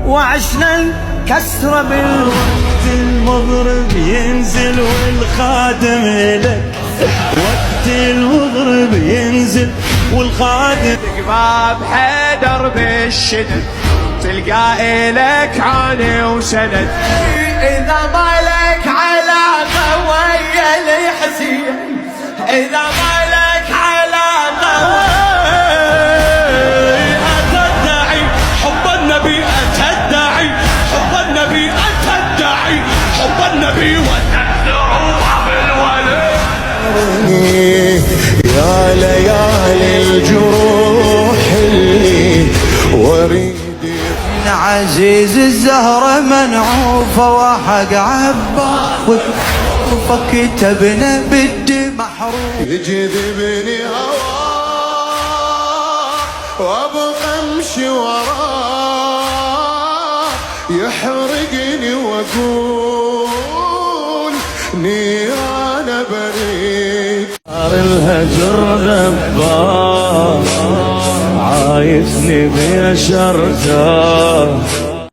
وعشنا الكسرة وقت المضرب ينزل والخادم لك، وقت المضرب ينزل والخادم. باب حيدر بالشدد تلقى إلك عوني وسند، إذا ما لك علاقة ويا الحسين، إذا ما لك علاقة أتدعي حب النبي، أتدعي حب النبي، أتدعي حب النبي وتكسرها بالولي. يا ليالي الجروح اللي وريدي عزيز الزهرة منعوفة وحق عباس وكتبنا بالدمع حروف، يجذبني هواه وابقى امشي وراه، يحرقني واقول نيران بريد. نار الهجر ذباب عايزني بشرته،